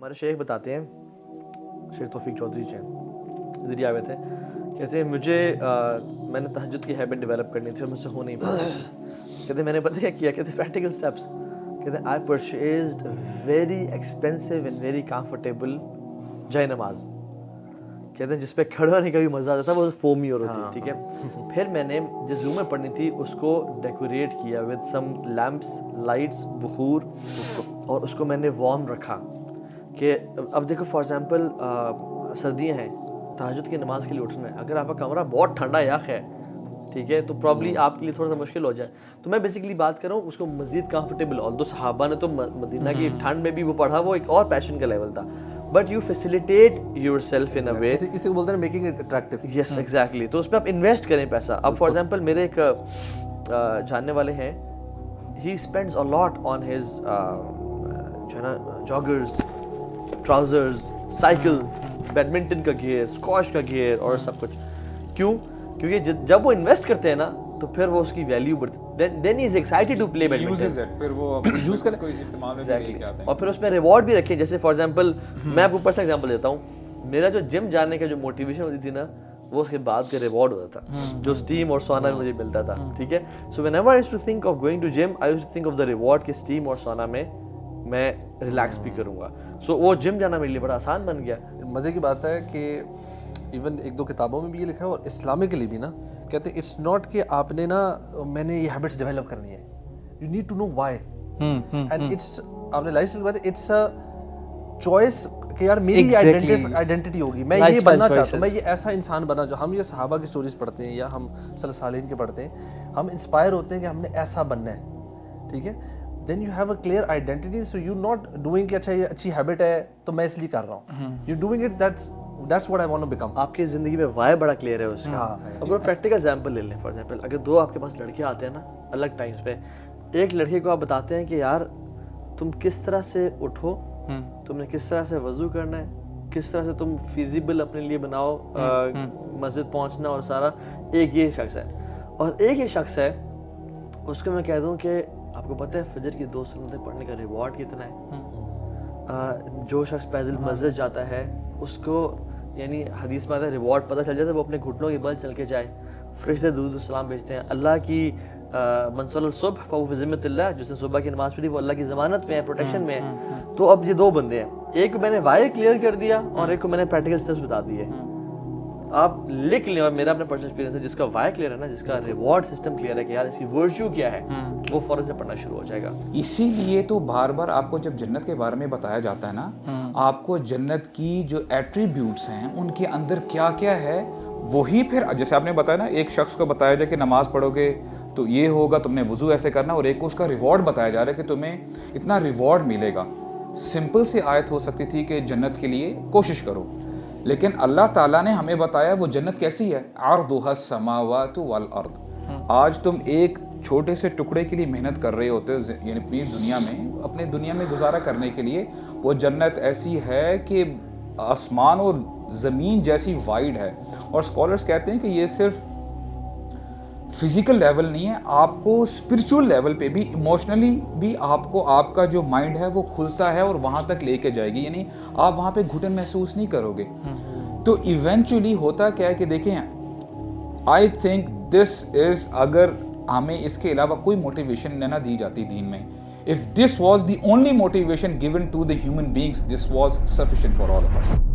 हमारे शेख बताते हैं, शेख तौफीक चौधरी जी दिल्ली आए थे, कहते हैं मुझे मैंने तहज्जुद की हैबिट डेवलप करनी थी और मुझसे हो नहीं पाया। कहते मैंने पता क्या किया, कहते प्रैक्टिकल स्टेप्स, कहते I purchased very expensive and very comfortable जय नमाज, कहते हैं जिस पे खड़े होने का भी मज़ा आता था, वो फोमी और होती, ठीक है। फिर मैंने जिस रूम में पढ़नी थी उसको डेकोरेट किया विद सम लैम्प्स, लाइट्स, बुखूर, और उसको मैंने वार्म रखा कि अब देखो फॉर एग्जांपल सर्दियां हैं, तहज्जुद की नमाज के लिए उठना है, अगर आपका कमरा बहुत ठंडा याक है, ठीक है, तो प्रॉब्ली आपके लिए थोड़ा सा मुश्किल हो जाए। तो मैं बेसिकली बात कर रहा हूँ उसको मज़ीद कंफर्टेबल, और दो सहाबा ने तो मदीना की ठंड में भी वो पढ़ा, वो एक और पैशन का लेवल था, but you facilitate yourself in a way, इसे बोलते हैं making it attractive. Yes exactly. तो उसमें आप इन्वेस्ट करें पैसा। अब फॉर एग्जांपल मेरे एक जानने वाले हैं, he spends a lot on his जो है ना जॉगर्स, ट्राउजर्स, साइकिल, बैडमिंटन का गियर, स्क्वॉश का गियर और सब कुछ। क्यों? क्योंकि जब वो इन्वेस्ट करते हैं ना तो फिर वो उसकी वैल्यू बढ़ती, then he is excited to play badminton, फिर वो यूज करने कोई इस्तेमाल में लेके आते हैं। और फिर उसमें रिवॉर्ड भी रखें। जैसे फॉर एग्जांपल मैं आपको पर्सनल एग्जांपल देता हूँ, मेरा जो जिम जाने का जो मोटिवेशन होती थी ना, वो उसके बाद का रिवॉर्ड होता था, जो स्टीम और सोना में मुझे मिलता था, ठीक है। So whenever I used to think of going to gym, I used to think of the reward कि स्टीम और सोना में मैं रिलैक्स भी करूंगा। सो वो जिम जाना मेरे लिए बड़ा आसान बन गया। मज़े की बात है कि इवन एक दो किताबों में भी ये लिखा है और इस्लामिकली भी ना कहते हैं इट्स नॉट कि आपने ना मैंने ये हैबिट्स डेवलप करनी है, you need to know why, and it's आपने लाइफस्टाइल की बात है, इट्स अ चॉइस कि यार मेरी आइडेंटिटी होगी, मैं ये बनना चाहता हूँ, मैं ये ऐसा इंसान बना जो हम ये सहाबा की स्टोरीज पढ़ते हैं या हम सल्लल्लाहु अलैहि वसल्लम के पढ़ते हैं, हम इंस्पायर होते हैं कि हमने ऐसा बनना है, ठीक है। Then you have a clear identity, so you not doing कि अच्छा ये अच्छी हैबिट है तो मैं इसलिए कर रहा हूँ, you doing it that's what I want to become. आपकी जिंदगी में वाई बड़ा क्लियर है उसका। अब वो प्रैक्टिकल एग्जांपल ले लें। फॉर एग्जांपल अगर दो आपके पास लड़के आते हैं ना अलग टाइम्स पे, एक लड़के को आप बताते हैं कि यार तुम किस तरह से उठो, तुमने किस तरह से वजू करना है, किस तरह से तुम फिजिबल अपने लिए बनाओ, मस्जिद पहुंचना और सारा, एक ये शख्स है। और एक ये शख्स है उसको मैं कह दूं कि आपको पता है फजर की 2 सुन्नतें पढ़ने का रिवॉर्ड कितना है। जो शख्स पैदल मस्जिद जाता है उसको यानी हदीस में आता है रिवॉर्ड पता चल जाता है, वो अपने घुटनों के बल चल के जाए, फरिश्ते दुरूद सलाम भेजते हैं। अल्लाह की मनसल सुबह फ़हु फ़ी ज़िम्मतिल्लाह, जिसने सुबह की नमाज पढ़ी वो अल्लाह की ज़मानत में है, प्रोटेक्शन में है। तो अब ये दो बंदे हैं, एक को मैंने वाई क्लियर कर दिया और एक को मैंने प्रैक्टिकल स्टेप्स बता दिए। आप लिख लें, और मेरा अपना पर्सनल एक्सपीरियंस है, जिसका वाई क्लियर है ना, जिसका रिवॉर्ड सिस्टम क्लियर है कि यार इसकी वर्च्यू क्या है, वो फौरन से पढ़ना शुरू हो जाएगा। इसीलिए तो बार बार आपको जब जन्नत के बारे में बताया जाता है ना, आपको जन्नत की जो एट्रीब्यूट्स हैं उनके अंदर क्या क्या है, वही फिर जैसे आपने बताया ना, एक शख्स को बताया जाए कि नमाज पढ़ोगे तो ये होगा, तुमने वुजू ऐसे करना, और एक को उसका रिवॉर्ड बताया जा रहा है कि तुम्हें इतना रिवॉर्ड मिलेगा। सिंपल सी आयत हो सकती थी कि जन्नत के लिए कोशिश करो, लेकिन अल्लाह ताला ने हमें बताया वो जन्नत कैसी है, अर्दुहस समावातु वल अर्द। आज तुम एक छोटे से टुकड़े के लिए मेहनत कर रहे होते हो, यानी अपने दुनिया में गुजारा करने के लिए, वो जन्नत ऐसी है कि आसमान और ज़मीन जैसी वाइड है। और स्कॉलर्स कहते हैं कि ये सिर्फ फिजिकल लेवल नहीं है, आपको स्पिरिचुअल लेवल पे भी, इमोशनली भी आपको आपका जो माइंड है वो खुलता है और वहाँ तक लेके जाएगी, यानी आप वहाँ पे घुटन महसूस नहीं करोगे। तो इवेंचुअली होता क्या है कि देखें, आई थिंक दिस इज, अगर हमें इसके अलावा कोई मोटिवेशन ना दी जाती दीन में, if this was the only motivation given to the human beings, this was sufficient for all of us.